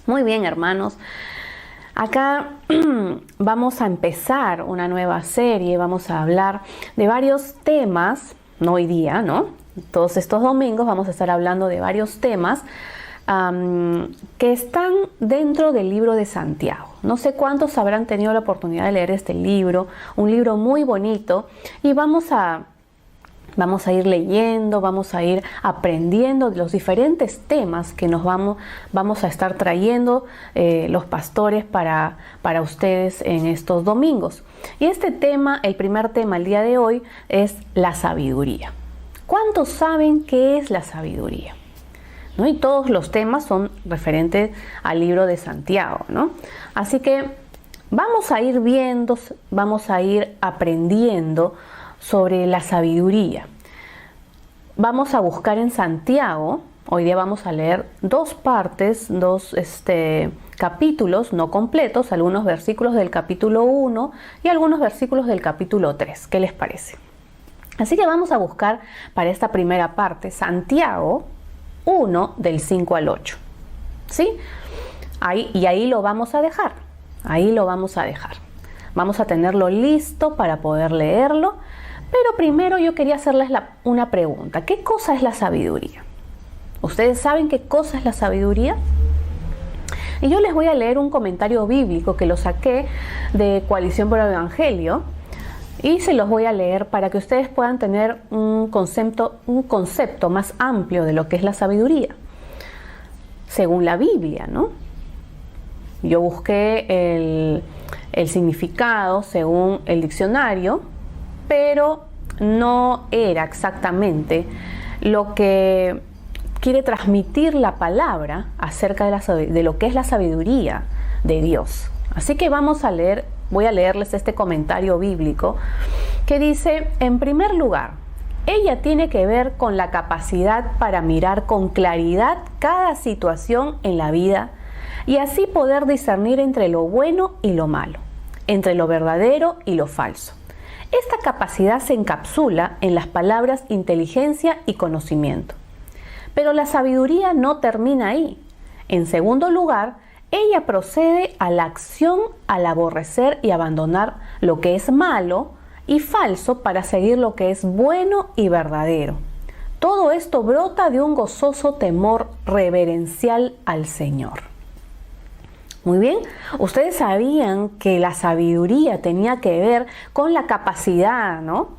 Muy bien, hermanos. Acá vamos a empezar una nueva serie, vamos a hablar de varios temas, no hoy día, ¿no? Todos estos domingos vamos a estar hablando de varios temas que están dentro del libro de Santiago. No sé cuántos habrán tenido la oportunidad de leer este libro, un libro muy bonito, y vamos a ir leyendo, vamos a ir aprendiendo de los diferentes temas que nos vamos a estar trayendo los pastores para ustedes en estos domingos. Y este tema, el primer tema el día de hoy, es la sabiduría. ¿Cuántos saben qué es la sabiduría? ¿No? Y todos los temas son referentes al libro de Santiago, ¿no? Así que vamos a ir viendo, vamos a ir aprendiendo sobre la sabiduría. Vamos a buscar en Santiago, hoy día vamos a leer dos partes, dos capítulos no completos, algunos versículos del capítulo 1 y algunos versículos del capítulo 3. ¿Qué les parece? Así que vamos a buscar para esta primera parte Santiago 1 del 5 al 8. ¿Sí? Ahí lo vamos a dejar. Ahí lo vamos a dejar. Vamos a tenerlo listo para poder leerlo. Pero primero yo quería hacerles una pregunta. ¿Qué cosa es la sabiduría? ¿Ustedes saben qué cosa es la sabiduría? Y yo les voy a leer un comentario bíblico que lo saqué de Coalición por el Evangelio y se los voy a leer para que ustedes puedan tener un concepto más amplio de lo que es la sabiduría, según la Biblia, ¿no? Yo busqué el significado según el diccionario, pero no era exactamente lo que quiere transmitir la palabra acerca de lo que es la sabiduría de Dios. Así que voy a leerles este comentario bíblico que dice: en primer lugar, ella tiene que ver con la capacidad para mirar con claridad cada situación en la vida y así poder discernir entre lo bueno y lo malo, entre lo verdadero y lo falso. Esta capacidad se encapsula en las palabras inteligencia y conocimiento. Pero la sabiduría no termina ahí. En segundo lugar, ella procede a la acción al aborrecer y abandonar lo que es malo y falso para seguir lo que es bueno y verdadero. Todo esto brota de un gozoso temor reverencial al Señor. Muy bien, ustedes sabían que la sabiduría tenía que ver con la capacidad, ¿no?,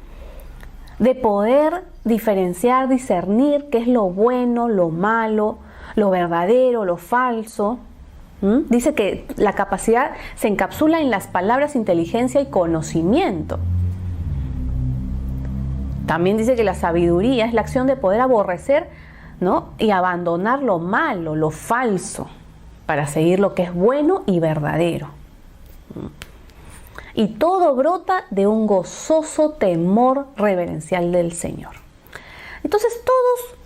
de poder diferenciar, discernir qué es lo bueno, lo malo, lo verdadero, lo falso. Dice que la capacidad se encapsula en las palabras inteligencia y conocimiento. También dice que la sabiduría es la acción de poder aborrecer, ¿no?, y abandonar lo malo, lo falso, para seguir lo que es bueno y verdadero. Y todo brota de un gozoso temor reverencial del Señor. Entonces todos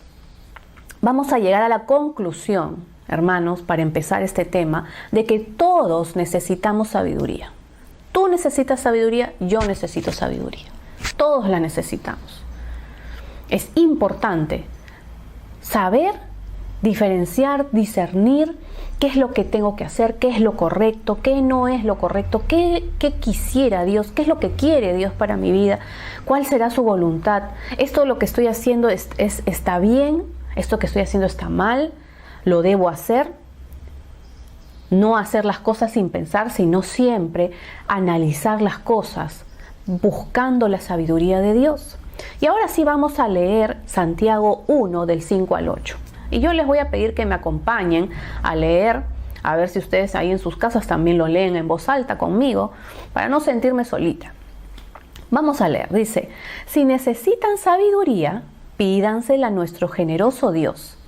vamos a llegar a la conclusión, hermanos, para empezar este tema, de que todos necesitamos sabiduría. Tú necesitas sabiduría, yo necesito sabiduría. Todos la necesitamos. Es importante saber diferenciar, discernir qué es lo que tengo que hacer, qué es lo correcto, qué no es lo correcto, qué quisiera Dios, qué es lo que quiere Dios para mi vida, cuál será su voluntad. Esto lo que estoy haciendo está bien, esto que estoy haciendo está mal, lo debo hacer. No hacer las cosas sin pensar, sino siempre analizar las cosas, buscando la sabiduría de Dios. Y ahora sí vamos a leer Santiago 1 del 5 al 8. Y yo les voy a pedir que me acompañen a leer, a ver si ustedes ahí en sus casas también lo leen en voz alta conmigo, para no sentirme solita. Vamos a leer, dice: si necesitan sabiduría, pídansela a nuestro generoso Dios,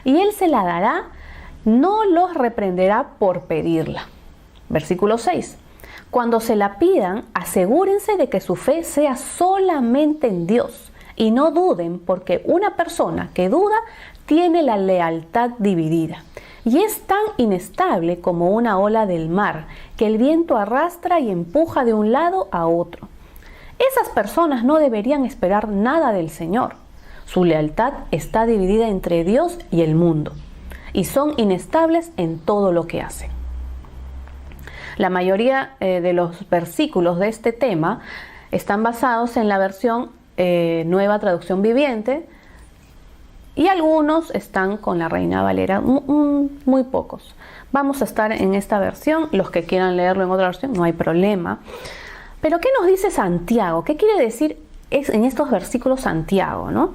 y Él se la dará, no los reprenderá por pedirla. Versículo 6. Cuando se la pidan, asegúrense de que su fe sea solamente en Dios, y no duden, porque una persona que duda tiene la lealtad dividida y es tan inestable como una ola del mar que el viento arrastra y empuja de un lado a otro. Esas personas no deberían esperar nada del Señor. Su lealtad está dividida entre Dios y el mundo. y son inestables en todo lo que hacen. La mayoría de los versículos de este tema están basados en la versión Nueva Traducción Viviente, y algunos están con la Reina Valera, muy pocos. Vamos a estar en esta versión, los que quieran leerlo en otra versión, no hay problema. Pero ¿qué nos dice Santiago? ¿Qué quiere decir en estos versículos Santiago, ¿no?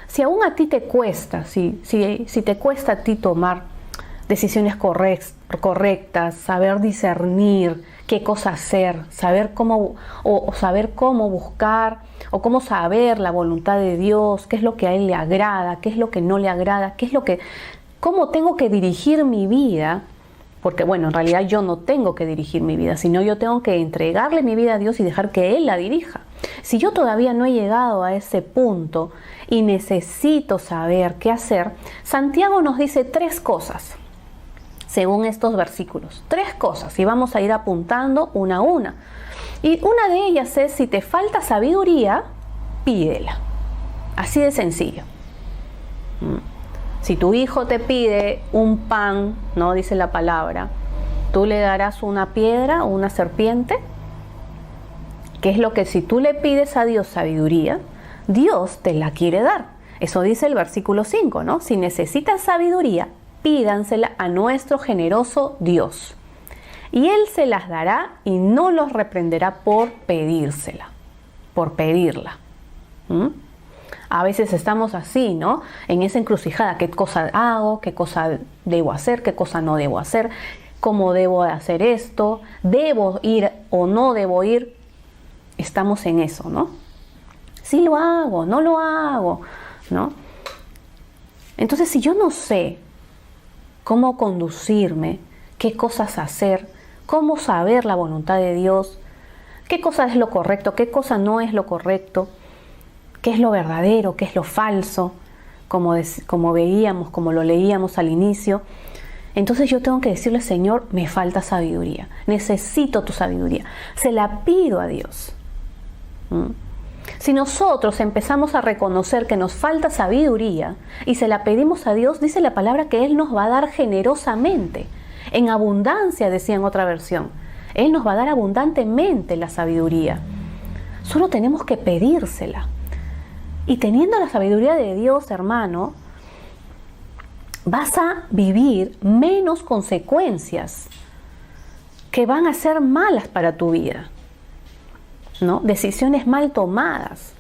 Si aún a ti te cuesta, si te cuesta a ti tomar decisiones correctas, saber discernir qué cosa hacer, saber cómo buscar o cómo saber la voluntad de Dios, qué es lo que a Él le agrada, qué es lo que no le agrada, cómo tengo que dirigir mi vida, porque bueno, en realidad yo no tengo que dirigir mi vida, sino yo tengo que entregarle mi vida a Dios y dejar que Él la dirija. Si yo todavía no he llegado a ese punto y necesito saber qué hacer, Santiago nos dice 3 cosas. Según estos versículos, 3 cosas, y vamos a ir apuntando una a una. Y una de ellas es: si te falta sabiduría, pídela. Así de sencillo. Si tu hijo te pide un pan, ¿no? Dice la palabra, ¿tú le darás una piedra o una serpiente? Que es lo que, si tú le pides a Dios sabiduría, Dios te la quiere dar. Eso dice el versículo 5, ¿no? Si necesitas sabiduría, pídansela a nuestro generoso Dios, y Él se las dará y no los reprenderá por pedírsela, por pedirla. A veces estamos así, ¿no? En esa encrucijada: ¿qué cosa hago? ¿Qué cosa debo hacer? ¿Qué cosa no debo hacer? ¿Cómo debo hacer esto? ¿Debo ir o no debo ir? Estamos en eso, ¿no? Sí lo hago, no lo hago, ¿no? Entonces, si yo no sé cómo conducirme, qué cosas hacer, cómo saber la voluntad de Dios, qué cosa es lo correcto, qué cosa no es lo correcto, qué es lo verdadero, qué es lo falso, como veíamos, como lo leíamos al inicio, entonces yo tengo que decirle: Señor, me falta sabiduría, necesito tu sabiduría, se la pido a Dios. Si nosotros empezamos a reconocer que nos falta sabiduría y se la pedimos a Dios, dice la palabra que Él nos va a dar generosamente, en abundancia, decía en otra versión. Él nos va a dar abundantemente la sabiduría. Solo tenemos que pedírsela. Y teniendo la sabiduría de Dios, hermano, vas a vivir menos consecuencias que van a ser malas para tu vida, ¿no? Decisiones mal tomadas.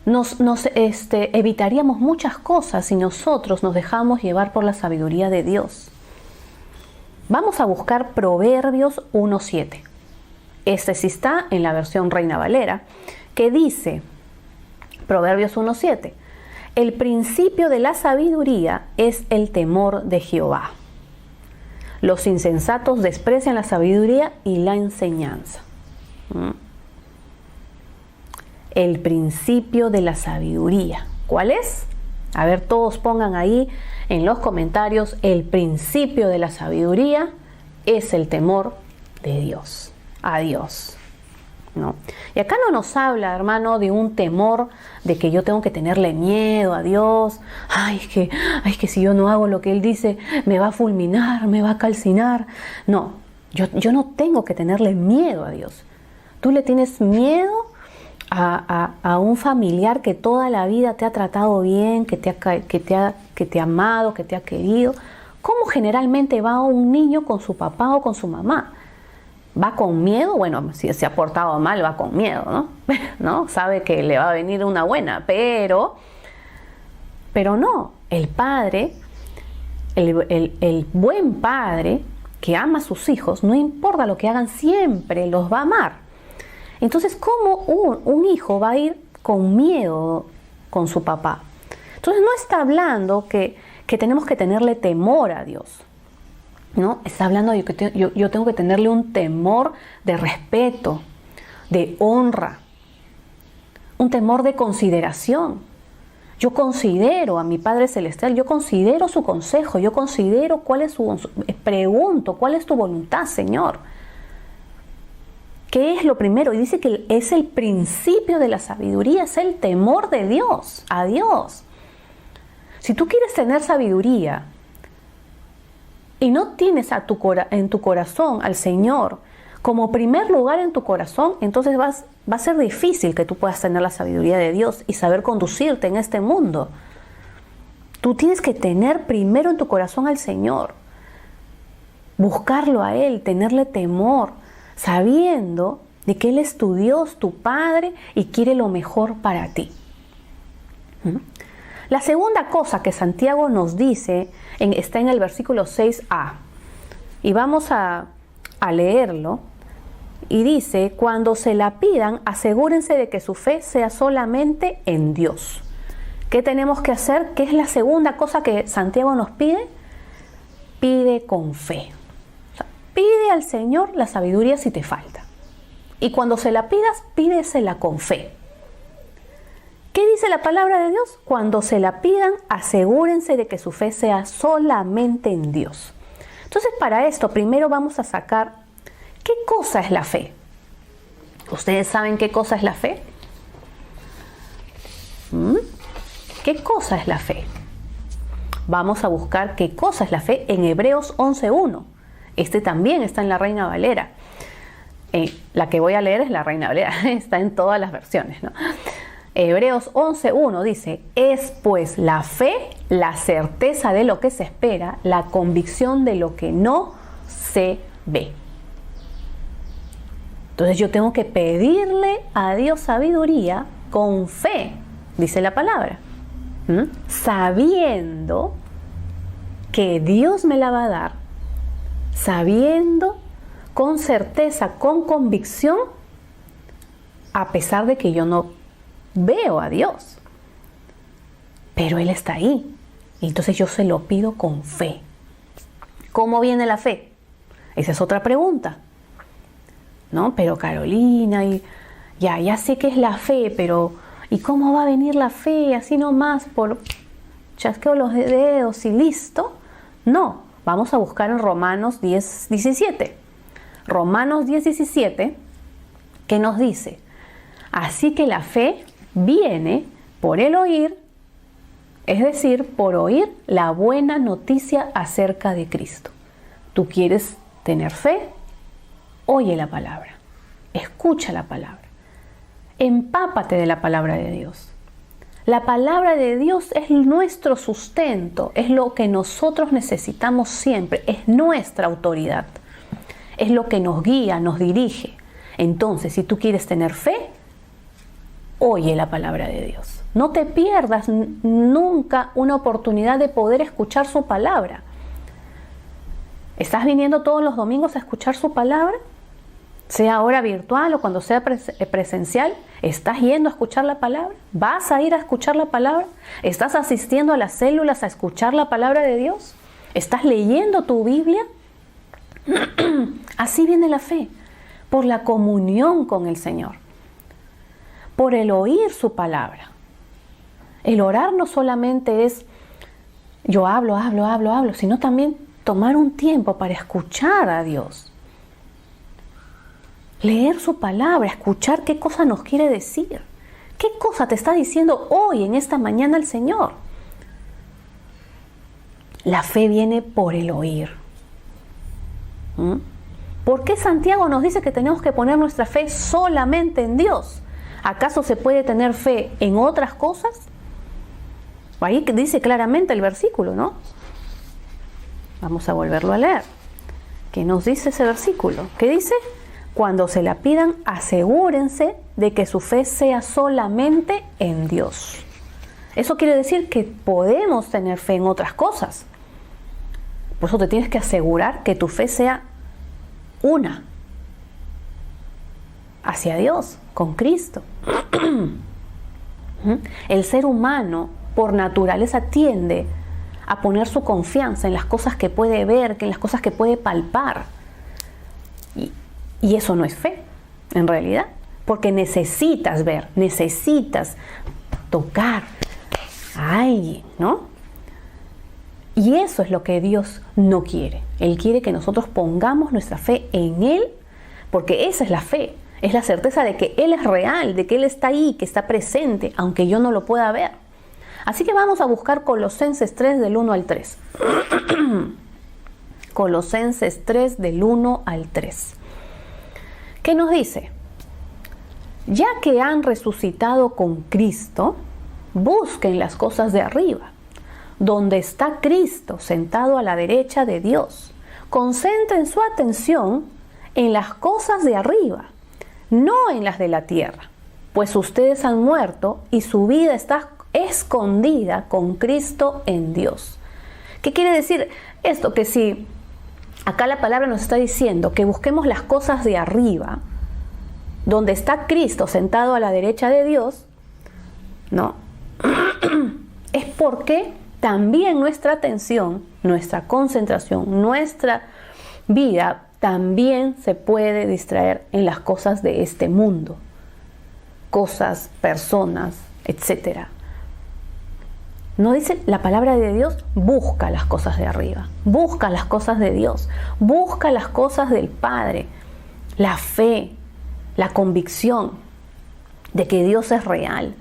Nos evitaríamos muchas cosas si nosotros nos dejamos llevar por la sabiduría de Dios. Vamos a buscar Proverbios 1:7. Este sí está en la versión Reina Valera, que dice, Proverbios 1:7: el principio de la sabiduría es el temor de Jehová. Los insensatos desprecian la sabiduría y la enseñanza. El principio de la sabiduría, ¿cuál es? A ver, todos pongan ahí en los comentarios: el principio de la sabiduría es el temor de Dios, a Dios, ¿no? Y acá no nos habla, hermano, de un temor de que yo tengo que tenerle miedo a Dios. Ay, es que si yo no hago lo que Él dice, me va a fulminar, me va a calcinar. No, yo no tengo que tenerle miedo a Dios. Tú le tienes miedo a un familiar que toda la vida te ha tratado bien, que te ha amado, que te ha querido. ¿Cómo generalmente va un niño con su papá o con su mamá? ¿Va con miedo? Bueno, si se ha portado mal, va con miedo, ¿no? ¿No? Sabe que le va a venir una buena, pero no. El padre, el buen padre que ama a sus hijos, no importa lo que hagan, siempre los va a amar. Entonces, ¿cómo un hijo va a ir con miedo con su papá? Entonces, no está hablando que tenemos que tenerle temor a Dios, ¿no? Está hablando de que yo tengo que tenerle un temor de respeto, de honra, un temor de consideración. Yo considero a mi Padre Celestial, yo considero su consejo, yo considero pregunto, ¿cuál es tu voluntad, Señor? ¿Qué es lo primero? Y dice que es el principio de la sabiduría, es el temor de Dios, a Dios. Si tú quieres tener sabiduría y no tienes en tu corazón al Señor como primer lugar en tu corazón, entonces va a ser difícil que tú puedas tener la sabiduría de Dios y saber conducirte en este mundo. Tú tienes que tener primero en tu corazón al Señor, buscarlo a Él, tenerle temor, sabiendo de que Él es tu Dios, tu Padre y quiere lo mejor para ti. La segunda cosa que Santiago nos dice está en el versículo 6a. Y vamos a leerlo. Y dice, cuando se la pidan, asegúrense de que su fe sea solamente en Dios. ¿Qué tenemos que hacer? ¿Qué es la segunda cosa que Santiago nos pide? Pide con fe. O sea, pide al Señor la sabiduría si te falta. Y cuando se la pidas, pídesela con fe. ¿Qué dice la palabra de Dios? Cuando se la pidan, asegúrense de que su fe sea solamente en Dios. Entonces, para esto, primero vamos a sacar ¿qué cosa es la fe? ¿Ustedes saben qué cosa es la fe? ¿Qué cosa es la fe? Vamos a buscar qué cosa es la fe en Hebreos 11.1. Este también está en la Reina Valera. La que voy a leer es la Reina Valera, está en todas las versiones, ¿no? Hebreos 11.1 dice, es pues la fe, la certeza de lo que se espera, la convicción de lo que no se ve. Entonces yo tengo que pedirle a Dios sabiduría con fe, dice la palabra, sabiendo que Dios me la va a dar, sabiendo con certeza, con convicción, a pesar de que yo no veo a Dios, pero Él está ahí. Y entonces yo se lo pido con fe. ¿Cómo viene la fe? Esa es otra pregunta. ¿No? Pero Carolina, ya sé que es la fe, pero ¿y cómo va a venir la fe así nomás por chasqueo los dedos y listo? No, vamos a buscar en Romanos 10:17. Romanos 10:17, que nos dice, así que la fe viene por el oír, es decir, por oír la buena noticia acerca de Cristo. ¿Tú quieres tener fe? Oye la palabra, escucha la palabra, empápate de la palabra de Dios. La palabra de Dios es nuestro sustento, es lo que nosotros necesitamos siempre, es nuestra autoridad, es lo que nos guía, nos dirige. Entonces, si tú quieres tener fe, oye la palabra de Dios. No te pierdas nunca una oportunidad de poder escuchar su palabra. ¿Estás viniendo todos los domingos a escuchar su palabra? Sea ahora virtual o cuando sea presencial, ¿estás yendo a escuchar la palabra? ¿Vas a ir a escuchar la palabra? ¿Estás asistiendo a las células a escuchar la palabra de Dios? ¿Estás leyendo tu Biblia? Así viene la fe, por la comunión con el Señor, por el oír su palabra. El orar no solamente es yo hablo, sino también tomar un tiempo para escuchar a Dios. Leer su palabra, escuchar qué cosa nos quiere decir. ¿Qué cosa te está diciendo hoy, en esta mañana, el Señor? La fe viene por el oír. ¿Por qué Santiago nos dice que tenemos que poner nuestra fe solamente en Dios? ¿Acaso se puede tener fe en otras cosas? Ahí dice claramente el versículo, ¿no? Vamos a volverlo a leer. ¿Qué nos dice ese versículo? ¿Qué dice? Cuando se la pidan, asegúrense de que su fe sea solamente en Dios. Eso quiere decir que podemos tener fe en otras cosas. Por eso te tienes que asegurar que tu fe sea una hacia Dios, con Cristo. El ser humano, por naturaleza, tiende a poner su confianza en las cosas que puede ver, en las cosas que puede palpar. Y eso no es fe, en realidad, porque necesitas ver, necesitas tocar a alguien, ¿no? Y eso es lo que Dios no quiere. Él quiere que nosotros pongamos nuestra fe en Él, porque esa es la fe, es la certeza de que Él es real, de que Él está ahí, que está presente, aunque yo no lo pueda ver, Así que vamos a buscar Colosenses 3 del 1 al 3. Colosenses 3 del 1 al 3. ¿Qué nos dice? Ya que han resucitado con Cristo, busquen las cosas de arriba, donde está Cristo sentado a la derecha de Dios. Concentren su atención en las cosas de arriba, no en las de la tierra, pues ustedes han muerto y su vida está escondida con Cristo en Dios. ¿Qué quiere decir esto? Que si acá la palabra nos está diciendo que busquemos las cosas de arriba, donde está Cristo sentado a la derecha de Dios, ¿no? Es porque también nuestra atención, nuestra concentración, nuestra vida también se puede distraer en las cosas de este mundo, cosas, personas, etc. No dice la palabra de Dios, busca las cosas de arriba, busca las cosas de Dios, busca las cosas del Padre, la fe, la convicción de que Dios es real.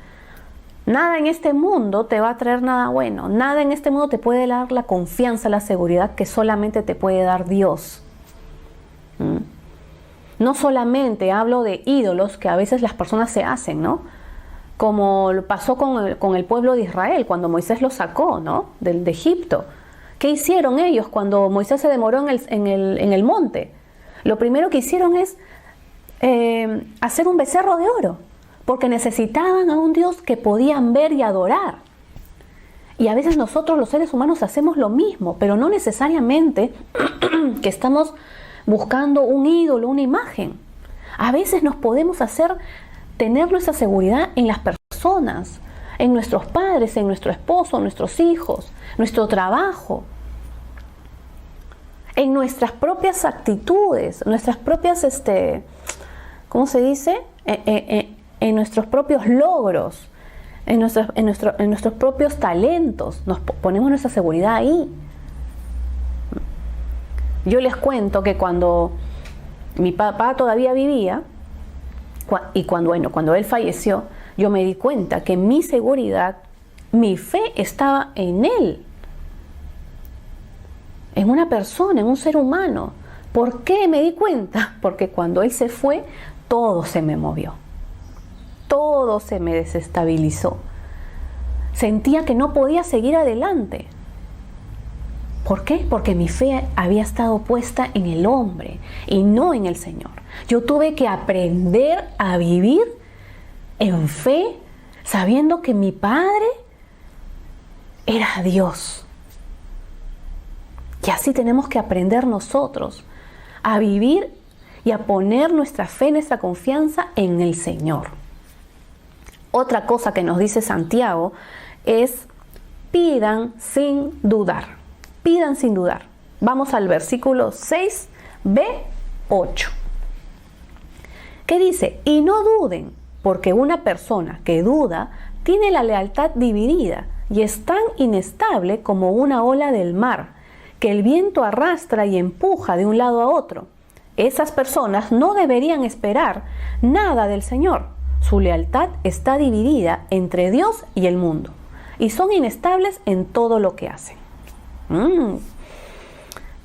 Nada en este mundo te va a traer nada bueno, nada en este mundo te puede dar la confianza, la seguridad que solamente te puede dar Dios. No solamente hablo de ídolos que a veces las personas se hacen, ¿no? Como pasó con el pueblo de Israel cuando Moisés los sacó, ¿no? de Egipto. ¿Qué hicieron ellos cuando Moisés se demoró en el monte? Lo primero que hicieron es hacer un becerro de oro, porque necesitaban a un Dios que podían ver y adorar. Y a veces nosotros los seres humanos hacemos lo mismo, pero no necesariamente que estamos buscando un ídolo, una imagen. A veces nos podemos tener nuestra seguridad en las personas, en nuestros padres, en nuestro esposo, nuestros hijos, nuestro trabajo, en nuestras propias actitudes, nuestras propias, ¿cómo se dice? En nuestros propios logros, en nuestros propios talentos. Nos ponemos nuestra seguridad ahí. Yo les cuento que cuando mi papá todavía vivía, y cuando él falleció, yo me di cuenta que mi seguridad, mi fe estaba en él, en una persona, en un ser humano. ¿Por qué me di cuenta? Porque cuando él se fue, todo se me movió, todo se me desestabilizó. Sentía que no podía seguir adelante. ¿Por qué? Porque mi fe había estado puesta en el hombre y no en el Señor. Yo tuve que aprender a vivir en fe, sabiendo que mi Padre era Dios. Y así tenemos que aprender nosotros a vivir y a poner nuestra fe, nuestra confianza en el Señor. Otra cosa que nos dice Santiago es: pidan sin dudar. Pidan sin dudar. Vamos al versículo 6b8. ¿Qué dice? Y no duden, porque una persona que duda tiene la lealtad dividida y es tan inestable como una ola del mar, que el viento arrastra y empuja de un lado a otro. Esas personas no deberían esperar nada del Señor. Su lealtad está dividida entre Dios y el mundo, y son inestables en todo lo que hacen.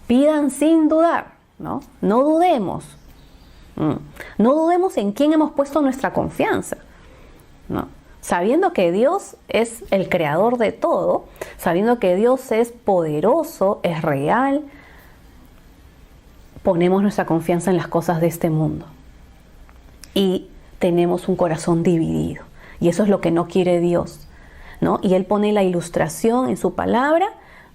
Pidan sin dudar, ¿no? No dudemos. No dudemos en quién hemos puesto nuestra confianza, ¿no? Sabiendo que Dios es el creador de todo, sabiendo que Dios es poderoso, es real, ponemos nuestra confianza en las cosas de este mundo. Y tenemos un corazón dividido. Y eso es lo que no quiere Dios, ¿no? Y Él pone la ilustración en su palabra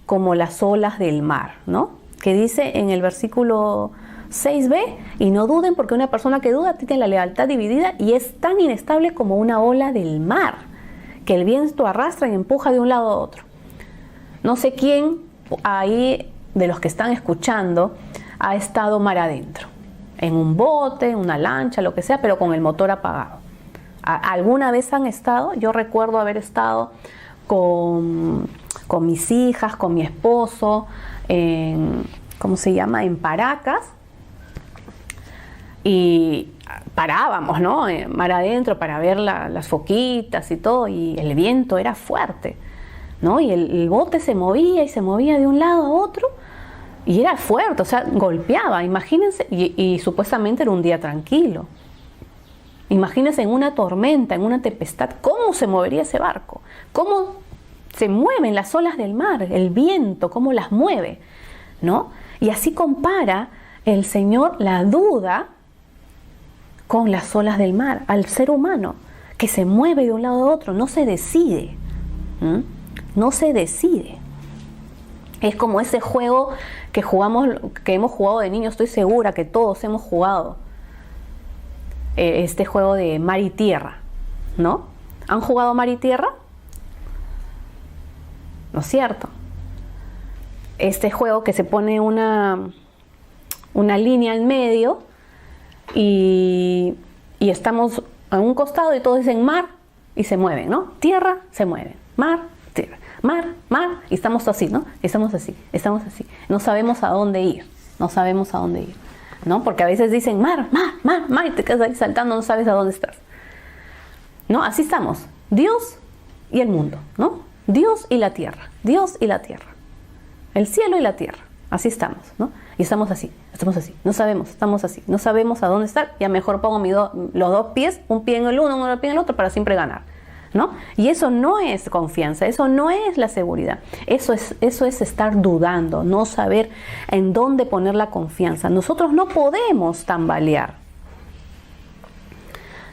como las olas del mar, ¿no? Que dice en el versículo 6b, y no duden porque una persona que duda tiene la lealtad dividida y es tan inestable como una ola del mar, que el viento arrastra y empuja de un lado a otro. No sé quién ahí de los que están escuchando ha estado mar adentro, en un bote, en una lancha, lo que sea, pero con el motor apagado. ¿Alguna vez han estado? Yo recuerdo haber estado con mis hijas, con mi esposo, ¿cómo se llama? En Paracas, y parábamos, ¿no? Mar adentro para ver las foquitas y todo, y el viento era fuerte. ¿no? Y el bote se movía y se movía de un lado a otro y era fuerte, o sea, golpeaba, imagínense, y supuestamente era un día tranquilo. Imagínense en una tormenta, en una tempestad, ¿cómo se movería ese barco? ¿Cómo se mueven las olas del mar, el viento, cómo las mueve, ¿no? Y así compara el Señor la duda con las olas del mar, al ser humano, que se mueve de un lado a otro, no se decide, no se decide. Es como ese juego que hemos jugado de niños, estoy segura que todos hemos jugado, este juego de mar y tierra, ¿no? ¿Han jugado mar y tierra? ¿No es cierto? Este juego que se pone una línea en medio y estamos a un costado y todos dicen mar y se mueven, ¿no? Tierra, se mueven, mar, tierra, mar, y estamos así, ¿no? Estamos así. No sabemos a dónde ir, ¿no? Porque a veces dicen mar, y te quedas ahí saltando, no sabes a dónde estás, ¿no? Así estamos, Dios y el mundo, ¿no? Dios y la tierra, el cielo y la tierra, así estamos, ¿no? Y estamos así, no sabemos a dónde estar, ya mejor pongo los dos pies, un pie en el uno, un pie en el otro para siempre ganar, ¿no? Y eso no es confianza, eso no es la seguridad, eso es estar dudando, no saber en dónde poner la confianza. Nosotros no podemos tambalear,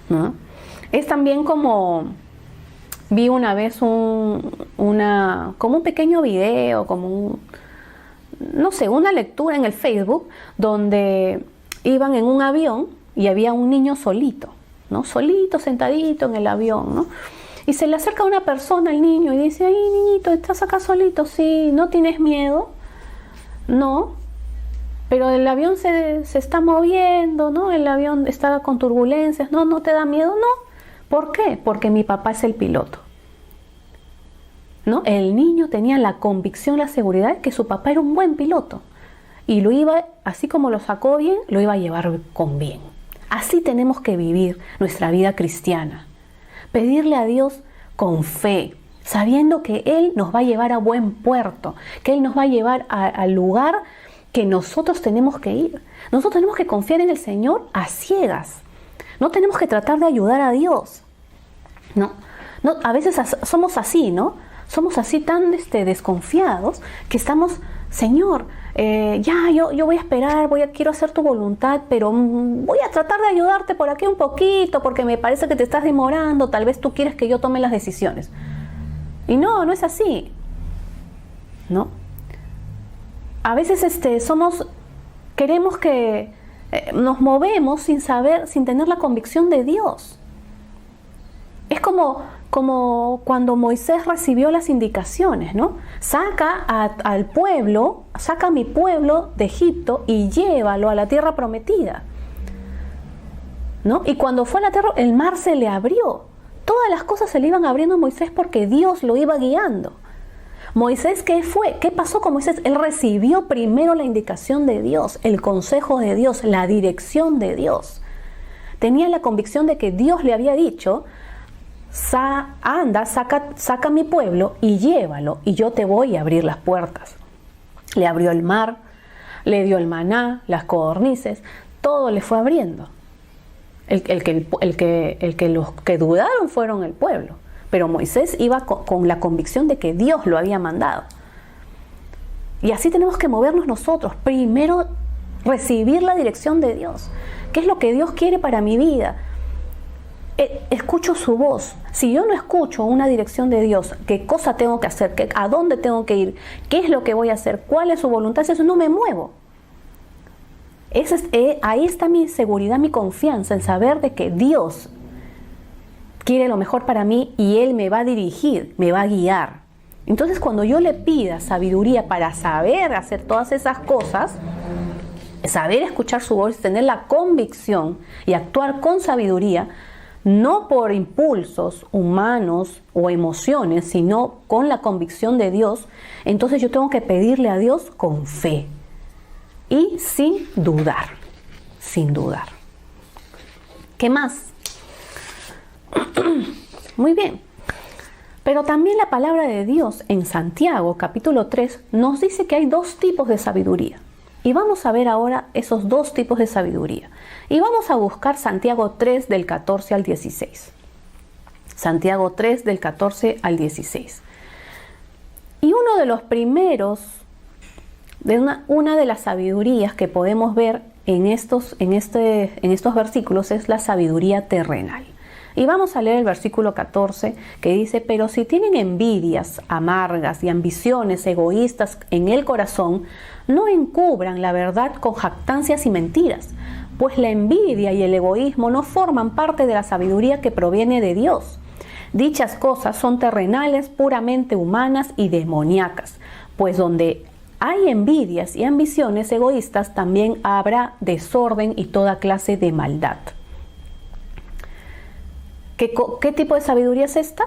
¿no? Es también como vi una vez como un pequeño video, una lectura en el Facebook, donde iban en un avión y había un niño solito, ¿no? Solito, sentadito en el avión, ¿no? Y se le acerca una persona al niño y dice, ay, niñito, ¿estás acá solito? Sí, ¿no tienes miedo? No, pero el avión se está moviendo, ¿no? El avión está con turbulencias, ¿no te da miedo? No. ¿Por qué? Porque mi papá es el piloto, ¿no? El niño tenía la convicción, la seguridad de que su papá era un buen piloto y lo iba, así como lo sacó bien, lo iba a llevar con bien. Así tenemos que vivir nuestra vida cristiana. Pedirle a Dios con fe, sabiendo que Él nos va a llevar a buen puerto, que Él nos va a llevar al lugar que nosotros tenemos que ir. Nosotros tenemos que confiar en el Señor a ciegas. No tenemos que tratar de ayudar a Dios. No, a veces somos así, ¿no? Somos así tan desconfiados que estamos, Señor, yo voy a esperar, quiero hacer tu voluntad, pero voy a tratar de ayudarte por aquí un poquito porque me parece que te estás demorando, tal vez tú quieres que yo tome las decisiones. Y no es así, ¿no? A veces queremos que nos movemos sin tener la convicción de Dios. Es como cuando Moisés recibió las indicaciones, ¿no? Saca a mi pueblo de Egipto y llévalo a la tierra prometida, ¿no? Y cuando fue a la tierra, el mar se le abrió. Todas las cosas se le iban abriendo a Moisés porque Dios lo iba guiando. Moisés, ¿qué fue? ¿Qué pasó con Moisés? Él recibió primero la indicación de Dios, el consejo de Dios, la dirección de Dios. Tenía la convicción de que Dios le había dicho, anda, saca mi pueblo y llévalo, y yo te voy a abrir las puertas. Le abrió el mar, le dio el maná, las codornices, todo le fue abriendo. Los que dudaron fueron el pueblo, pero Moisés iba con la convicción de que Dios lo había mandado. Y así tenemos que movernos nosotros. Primero, recibir la dirección de Dios. ¿Qué es lo que Dios quiere para mi vida? Escucho su voz. Si yo no escucho una dirección de Dios, qué cosa tengo que hacer, a dónde tengo que ir, qué es lo que voy a hacer, cuál es su voluntad, eso no me muevo. Ahí está mi seguridad, mi confianza en saber de que Dios quiere lo mejor para mí y Él me va a dirigir, me va a guiar. Entonces, cuando yo le pida sabiduría para saber hacer todas esas cosas, saber escuchar su voz, tener la convicción y actuar con sabiduría, no por impulsos humanos o emociones, sino con la convicción de Dios, entonces yo tengo que pedirle a Dios con fe y sin dudar. ¿Qué más? Muy bien. Pero también la palabra de Dios en Santiago, capítulo 3, nos dice que hay dos tipos de sabiduría. Y vamos a ver ahora esos dos tipos de sabiduría. Y vamos a buscar Santiago 3 del 14 al 16. Santiago 3 del 14 al 16. Y uno de los primeros, una de las sabidurías que podemos ver en estos versículos es la sabiduría terrenal. Y vamos a leer el versículo 14 que dice: pero si tienen envidias amargas y ambiciones egoístas en el corazón, no encubran la verdad con jactancias y mentiras, pues la envidia y el egoísmo no forman parte de la sabiduría que proviene de Dios. Dichas cosas son terrenales, puramente humanas y demoníacas, pues donde hay envidias y ambiciones egoístas también habrá desorden y toda clase de maldad. ¿Qué tipo de sabiduría es esta?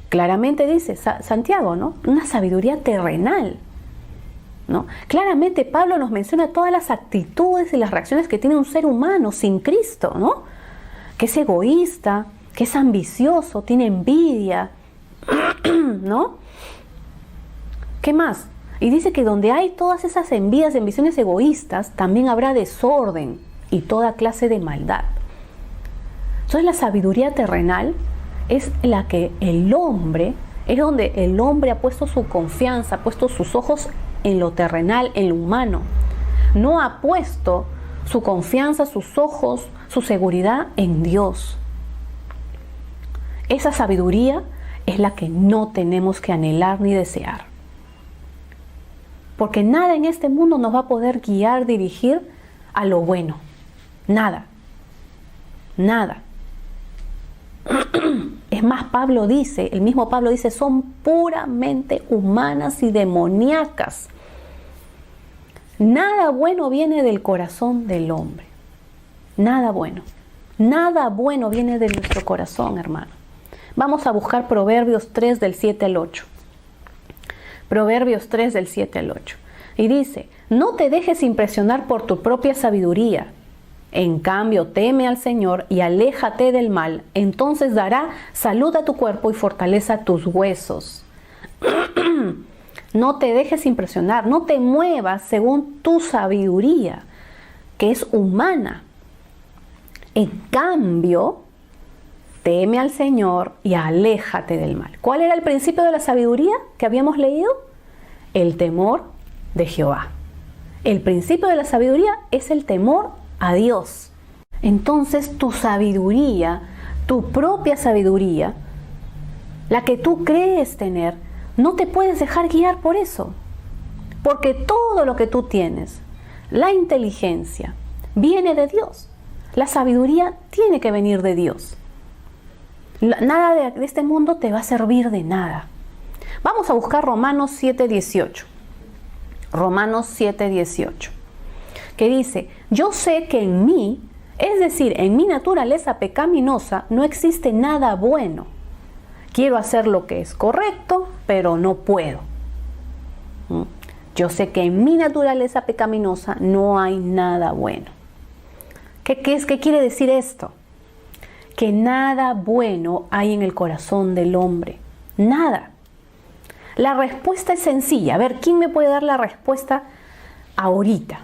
Claramente dice Santiago, ¿no? Una sabiduría terrenal, ¿no? Claramente Pablo nos menciona todas las actitudes y las reacciones que tiene un ser humano sin Cristo, ¿no? Que es egoísta, que es ambicioso, tiene envidia, ¿no? ¿Qué más? Y dice que donde hay todas esas envidias y ambiciones egoístas, también habrá desorden y toda clase de maldad. Entonces la sabiduría terrenal es la que es donde el hombre ha puesto su confianza, ha puesto sus ojos en lo terrenal, en lo humano. No ha puesto su confianza, sus ojos, su seguridad en Dios. Esa sabiduría es la que no tenemos que anhelar ni desear. Porque nada en este mundo nos va a poder guiar, dirigir a lo bueno. Nada. Nada. Es más, el mismo Pablo dice, son puramente humanas y demoníacas. Nada bueno viene del corazón del hombre. Nada bueno. Nada bueno viene de nuestro corazón, hermano. Vamos a buscar Proverbios 3 del 7 al 8. Proverbios 3 del 7 al 8. Y dice: no te dejes impresionar por tu propia sabiduría. En cambio, teme al Señor y aléjate del mal. Entonces dará salud a tu cuerpo y fortaleza a tus huesos. No te dejes impresionar, no te muevas según tu sabiduría, que es humana. En cambio, teme al Señor y aléjate del mal. ¿Cuál era el principio de la sabiduría que habíamos leído? El temor de Jehová. El principio de la sabiduría es el temor a Dios. Entonces tu sabiduría, tu propia sabiduría, la que tú crees tener, no te puedes dejar guiar por eso. Porque todo lo que tú tienes, la inteligencia, viene de Dios. La sabiduría tiene que venir de Dios. Nada de este mundo te va a servir de nada. Vamos a buscar Romanos 7:18. Romanos 7:18. Que dice: yo sé que en mí, es decir, en mi naturaleza pecaminosa, no existe nada bueno. Quiero hacer lo que es correcto, pero no puedo. Yo sé que en mi naturaleza pecaminosa no hay nada bueno. ¿Qué quiere decir esto? Que nada bueno hay en el corazón del hombre. Nada. La respuesta es sencilla. A ver, ¿quién me puede dar la respuesta ahorita?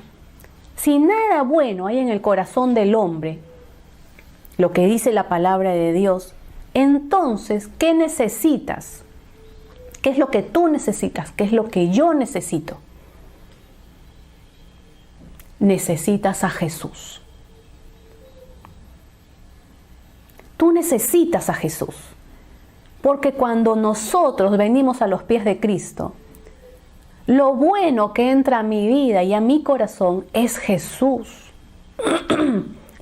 Si nada bueno hay en el corazón del hombre, lo que dice la palabra de Dios, entonces, ¿qué necesitas? ¿Qué es lo que tú necesitas? ¿Qué es lo que yo necesito? Necesitas a Jesús. Tú necesitas a Jesús. Porque cuando nosotros venimos a los pies de Cristo, lo bueno que entra a mi vida y a mi corazón es Jesús.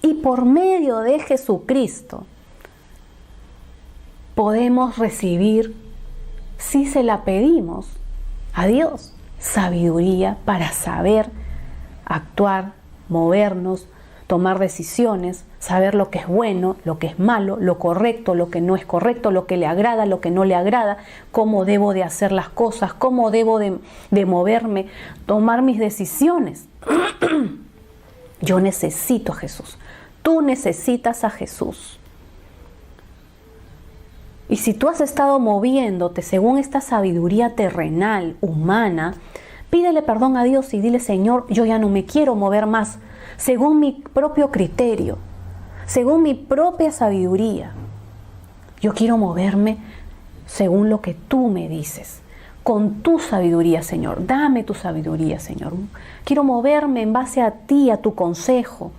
Y por medio de Jesucristo podemos recibir, si se la pedimos a Dios, sabiduría para saber actuar, movernos, tomar decisiones, saber lo que es bueno, lo que es malo, lo correcto, lo que no es correcto, lo que le agrada, lo que no le agrada, cómo debo de hacer las cosas, cómo debo de moverme, tomar mis decisiones. Yo necesito a Jesús. Tú necesitas a Jesús. Y si tú has estado moviéndote según esta sabiduría terrenal, humana, pídele perdón a Dios y dile: Señor, yo ya no me quiero mover más según mi propio criterio, según mi propia sabiduría. Yo quiero moverme según lo que tú me dices, con tu sabiduría, Señor. Dame tu sabiduría, Señor. Quiero moverme en base a ti, a tu consejo,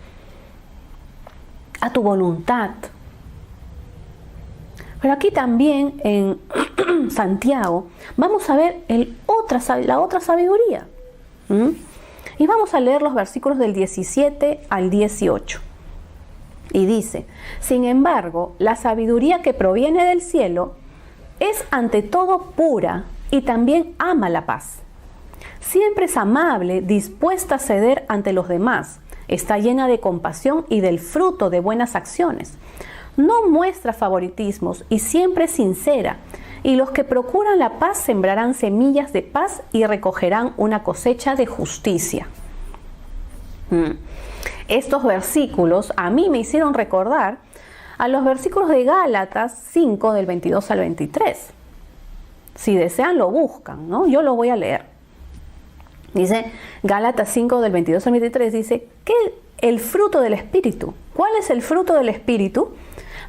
a tu voluntad. Pero aquí también en Santiago vamos a ver la otra sabiduría. Y vamos a leer los versículos del 17 al 18. Y dice: sin embargo, la sabiduría que proviene del cielo es ante todo pura y también ama la paz. Siempre es amable, dispuesta a ceder ante los demás. Está llena de compasión y del fruto de buenas acciones. No muestra favoritismos y siempre es sincera. Y los que procuran la paz sembrarán semillas de paz y recogerán una cosecha de justicia. Estos versículos a mí me hicieron recordar a los versículos de Gálatas 5 del 22 al 23. Si desean lo buscan, ¿no? Yo lo voy a leer. Dice Gálatas 5 del 22 al 23, dice que el fruto del Espíritu. ¿Cuál es el fruto del Espíritu?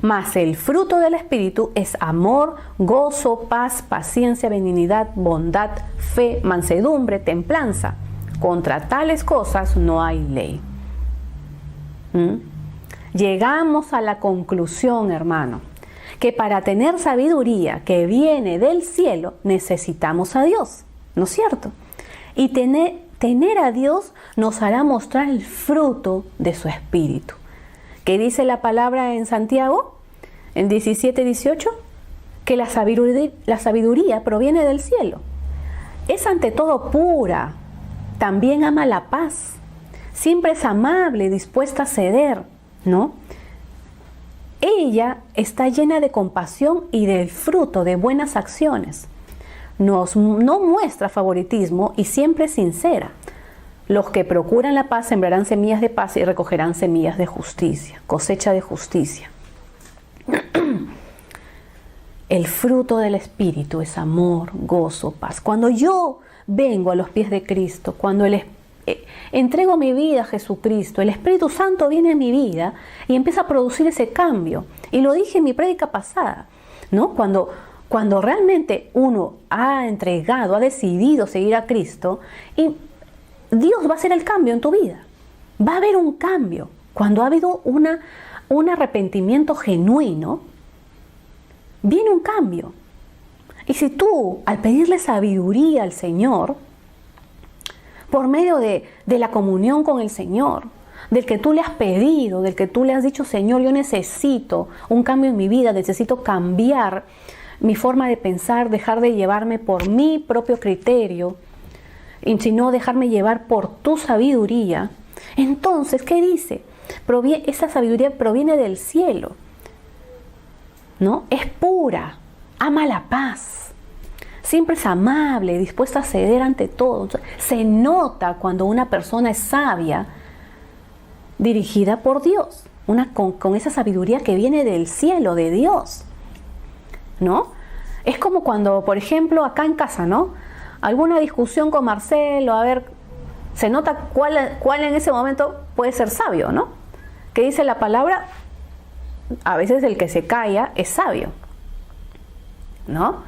Mas el fruto del Espíritu es amor, gozo, paz, paciencia, benignidad, bondad, fe, mansedumbre, templanza. Contra tales cosas no hay ley. Llegamos a la conclusión, hermano, que para tener sabiduría que viene del cielo necesitamos a Dios, ¿no es cierto? Y tener a Dios nos hará mostrar el fruto de su Espíritu. ¿Qué dice la palabra en Santiago, en 17-18? Que la sabiduría proviene del cielo. Es ante todo pura, también ama la paz. Siempre es amable, dispuesta a ceder, ¿no? Ella está llena de compasión y del fruto de buenas acciones. No muestra favoritismo y siempre es sincera. Los que procuran la paz sembrarán semillas de paz y recogerán semillas de justicia, cosecha de justicia. El fruto del Espíritu es amor, gozo, paz. Cuando yo vengo a los pies de Cristo, cuando entrego mi vida a Jesucristo, el Espíritu Santo viene a mi vida y empieza a producir ese cambio. Y lo dije en mi prédica pasada, ¿no? Cuando realmente uno ha entregado, ha decidido seguir a Cristo, y Dios va a hacer el cambio en tu vida. Va a haber un cambio. Cuando ha habido un arrepentimiento genuino, viene un cambio. Y si tú, al pedirle sabiduría al Señor, por medio de la comunión con el Señor, del que tú le has pedido, del que tú le has dicho: Señor, yo necesito un cambio en mi vida, necesito cambiar mi forma de pensar, dejar de llevarme por mi propio criterio, y sino dejarme llevar por tu sabiduría. Entonces, ¿qué dice? Esa sabiduría proviene del cielo, ¿no? Es pura, ama la paz, siempre es amable, dispuesta a ceder ante todo. Se nota cuando una persona es sabia, dirigida por Dios, con esa sabiduría que viene del cielo, de Dios, ¿no? Es como cuando, por ejemplo, acá en casa, ¿no? Alguna discusión con Marcelo, a ver, se nota cuál en ese momento puede ser sabio, ¿no? ¿Qué dice la palabra? A veces el que se calla es sabio, ¿no?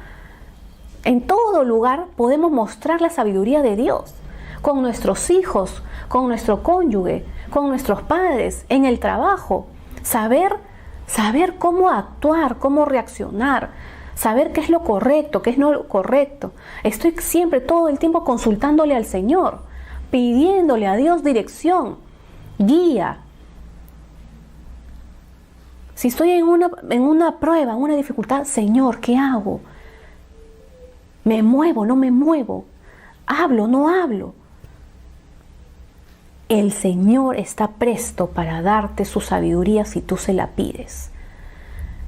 En todo lugar podemos mostrar la sabiduría de Dios, con nuestros hijos, con nuestro cónyuge, con nuestros padres, en el trabajo. Saber cómo actuar, cómo reaccionar, saber qué es lo correcto, qué es no lo correcto. Estoy siempre, todo el tiempo, consultándole al Señor, pidiéndole a Dios dirección, guía. Si estoy en una prueba, en una dificultad: Señor, ¿qué hago? ¿Me muevo? ¿No me muevo? ¿Hablo? ¿No hablo? El Señor está presto para darte su sabiduría si tú se la pides.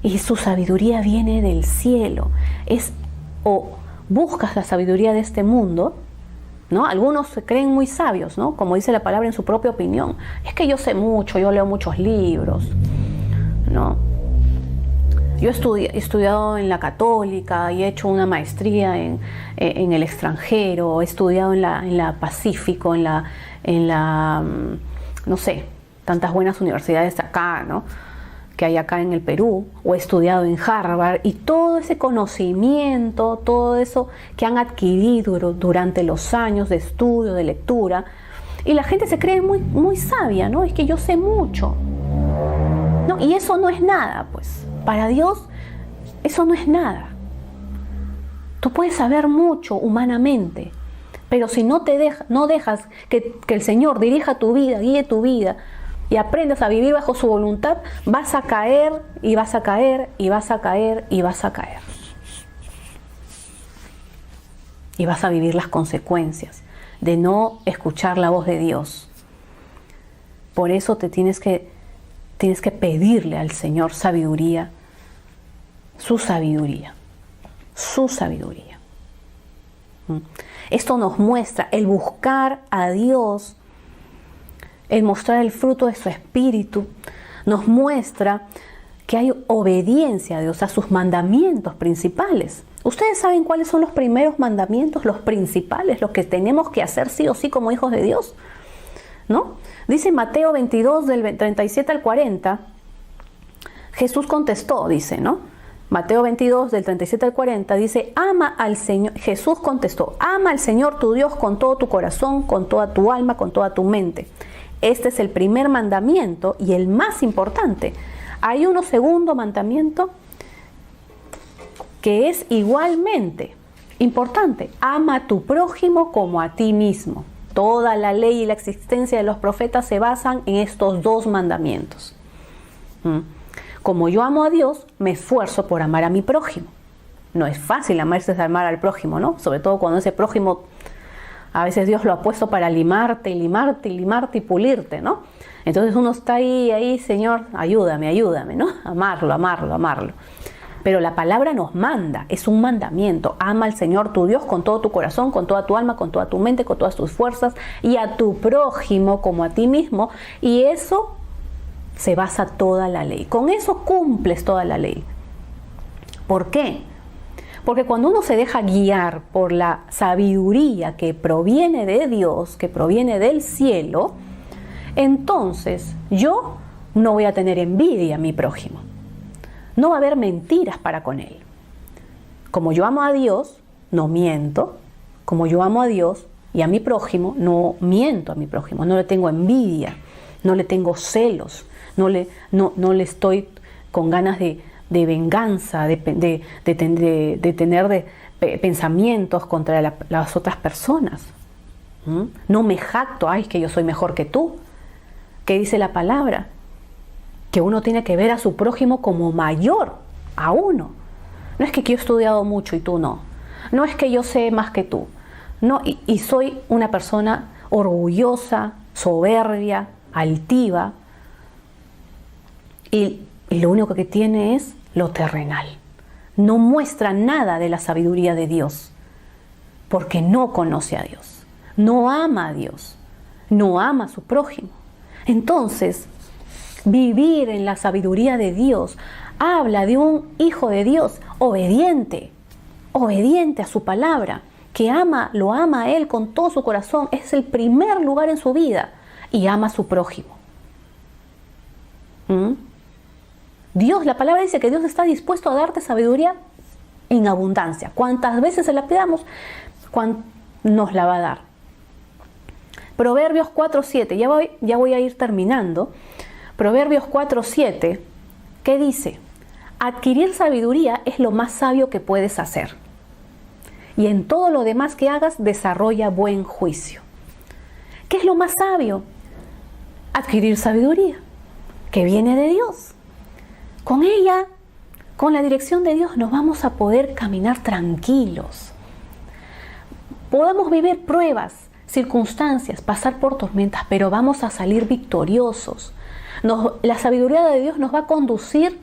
Y su sabiduría viene del cielo. O buscas la sabiduría de este mundo, ¿no? Algunos se creen muy sabios, ¿no? Como dice la palabra, en su propia opinión. Es que yo sé mucho, yo leo muchos libros, ¿no? Yo he estudiado en la Católica y he hecho una maestría en el extranjero, he estudiado en la Pacífico, no sé, tantas buenas universidades acá, ¿no?, que hay acá en el Perú, o he estudiado en Harvard, y todo ese conocimiento, todo eso que han adquirido durante los años de estudio, de lectura, y la gente se cree muy, muy sabia, ¿no? Es que yo sé mucho, ¿no? Y eso no es nada, pues. Para Dios, eso no es nada. Tú puedes saber mucho humanamente, pero si no dejas que el Señor dirija tu vida, guíe tu vida, y aprendas a vivir bajo su voluntad, vas a caer, y vas a caer, y vas a caer, y vas a caer. Y vas a vivir las consecuencias de no escuchar la voz de Dios. Por eso tienes que pedirle al Señor sabiduría, su sabiduría, su sabiduría. Esto nos muestra el buscar a Dios, el mostrar el fruto de su espíritu, nos muestra que hay obediencia a Dios, a sus mandamientos principales. ¿Ustedes saben cuáles son los primeros mandamientos, los principales, los que tenemos que hacer sí o sí como hijos de Dios? ¿No? Dice Mateo 22, del 37 al 40, Jesús contestó, dice, ¿no? Mateo 22, del 37 al 40, dice, ama al Señor. Jesús contestó, ama al Señor tu Dios con todo tu corazón, con toda tu alma, con toda tu mente. Este es el primer mandamiento y el más importante. Hay un segundo mandamiento que es igualmente importante. Ama a tu prójimo como a ti mismo. Toda la ley y la existencia de los profetas se basan en estos dos mandamientos. Como yo amo a Dios, me esfuerzo por amar a mi prójimo. No es fácil amar al prójimo, ¿no? Sobre todo cuando ese prójimo, a veces Dios lo ha puesto para limarte y pulirte, ¿no? Entonces uno está ahí, Señor, ayúdame, ¿no? Amarlo. Pero la palabra nos manda, es un mandamiento. Ama al Señor tu Dios con todo tu corazón, con toda tu alma, con toda tu mente, con todas tus fuerzas, y a tu prójimo como a ti mismo. Y eso se basa toda la ley. Con eso cumples toda la ley. ¿Por qué? Porque cuando uno se deja guiar por la sabiduría que proviene de Dios, que proviene del cielo, entonces yo no voy a tener envidia a mi prójimo. No va a haber mentiras para con él. Como yo amo a Dios, no miento. Como yo amo a Dios y a mi prójimo, no miento a mi prójimo. No le tengo envidia, no le tengo celos, no le estoy con ganas de venganza, de tener pensamientos contra las otras personas. No me jacto, es que yo soy mejor que tú. ¿Qué dice la palabra? Que uno tiene que ver a su prójimo como mayor a uno. No es que yo he estudiado mucho y tú no. No es que yo sé más que tú. No, y soy una persona orgullosa, soberbia, altiva. Y lo único que tiene es lo terrenal. No muestra nada de la sabiduría de Dios, porque no conoce a Dios, no ama a Dios, no ama a su prójimo. Entonces, vivir en la sabiduría de Dios habla de un hijo de Dios obediente a su palabra, que lo ama a Él con todo su corazón, es el primer lugar en su vida, y ama a su prójimo. Dios, la palabra dice que Dios está dispuesto a darte sabiduría en abundancia. Cuantas veces se la pidamos, nos la va a dar. Proverbios 4:7, ya voy a ir terminando. Proverbios 4:7, ¿qué dice? Adquirir sabiduría es lo más sabio que puedes hacer. Y en todo lo demás que hagas, desarrolla buen juicio. ¿Qué es lo más sabio? Adquirir sabiduría, que viene de Dios. Con ella, con la dirección de Dios, nos vamos a poder caminar tranquilos. Podemos vivir pruebas, circunstancias, pasar por tormentas, pero vamos a salir victoriosos. La sabiduría de Dios nos va a conducir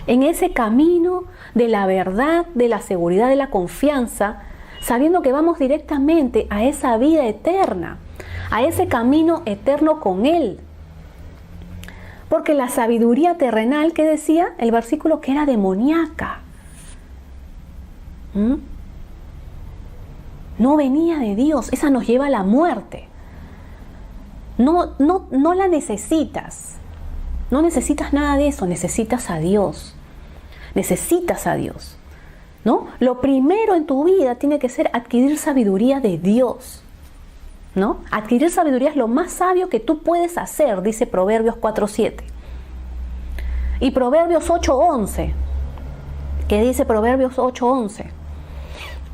en ese camino de la verdad, de la seguridad, de la confianza, sabiendo que vamos directamente a esa vida eterna, a ese camino eterno con Él. Porque la sabiduría terrenal, que decía el versículo, que era demoníaca. No venía de Dios, esa nos lleva a la muerte. No la necesitas. No necesitas nada de eso, necesitas a Dios. Necesitas a Dios, ¿no? Lo primero en tu vida tiene que ser adquirir sabiduría de Dios, ¿no? Adquirir sabiduría es lo más sabio que tú puedes hacer, dice Proverbios 4:7. Y Proverbios 8:11, que dice Proverbios 8:11,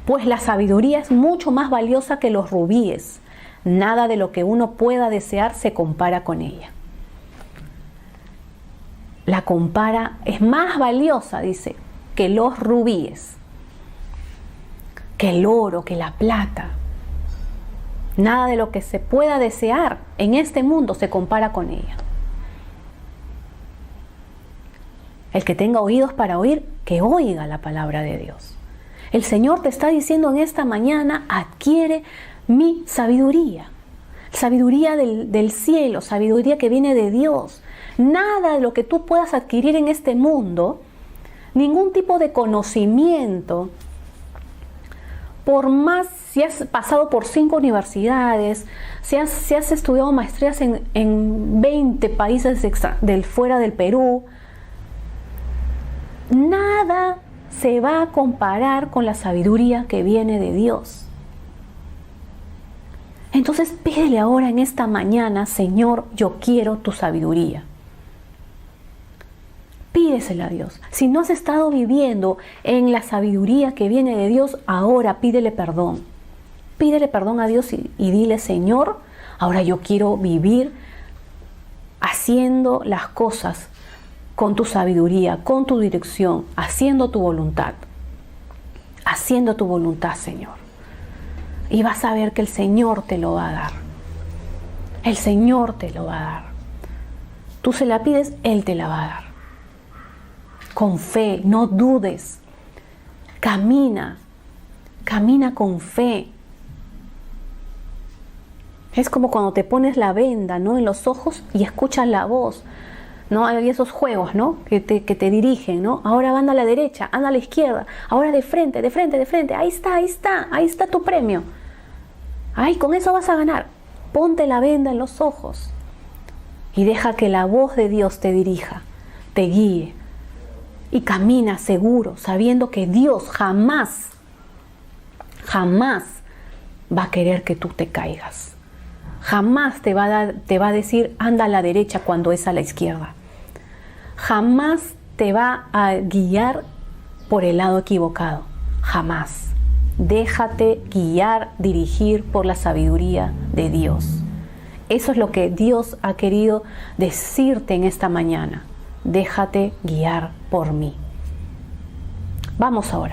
pues la sabiduría es mucho más valiosa que los rubíes. Nada de lo que uno pueda desear se compara con ella. La compara, es más valiosa, dice, que los rubíes, que el oro, que la plata. Nada de lo que se pueda desear en este mundo se compara con ella. El que tenga oídos para oír, que oiga la palabra de Dios. El Señor te está diciendo en esta mañana, adquiere mi sabiduría. Sabiduría del cielo, sabiduría que viene de Dios. Nada de lo que tú puedas adquirir en este mundo, ningún tipo de conocimiento, por más si has pasado por 5 universidades, si has estudiado maestrías en 20 países fuera del Perú, nada se va a comparar con la sabiduría que viene de Dios. Entonces pídele ahora en esta mañana, Señor, yo quiero tu sabiduría. Pídesela a Dios. Si no has estado viviendo en la sabiduría que viene de Dios, ahora pídele perdón. Pídele perdón a Dios y dile, Señor, ahora yo quiero vivir haciendo las cosas con tu sabiduría, con tu dirección, haciendo tu voluntad. Haciendo tu voluntad, Señor. Y vas a ver que el Señor te lo va a dar. El Señor te lo va a dar. Tú se la pides, Él te la va a dar. Con fe, no dudes. Camina con fe. Es como cuando te pones la venda, ¿no?, en los ojos y escuchas la voz, ¿no? Hay esos juegos, ¿no?, que te dirigen, ¿no? Ahora anda a la derecha, anda a la izquierda, ahora de frente, ahí está tu premio. Ay, con eso vas a ganar. Ponte la venda en los ojos y deja que la voz de Dios te dirija, te guíe. Y camina seguro, sabiendo que Dios jamás va a querer que tú te caigas. Jamás te va a decir, anda a la derecha cuando es a la izquierda. Jamás te va a guiar por el lado equivocado. Jamás. Déjate guiar, dirigir por la sabiduría de Dios. Eso es lo que Dios ha querido decirte en esta mañana. Déjate guiar por mí. Vamos ahora.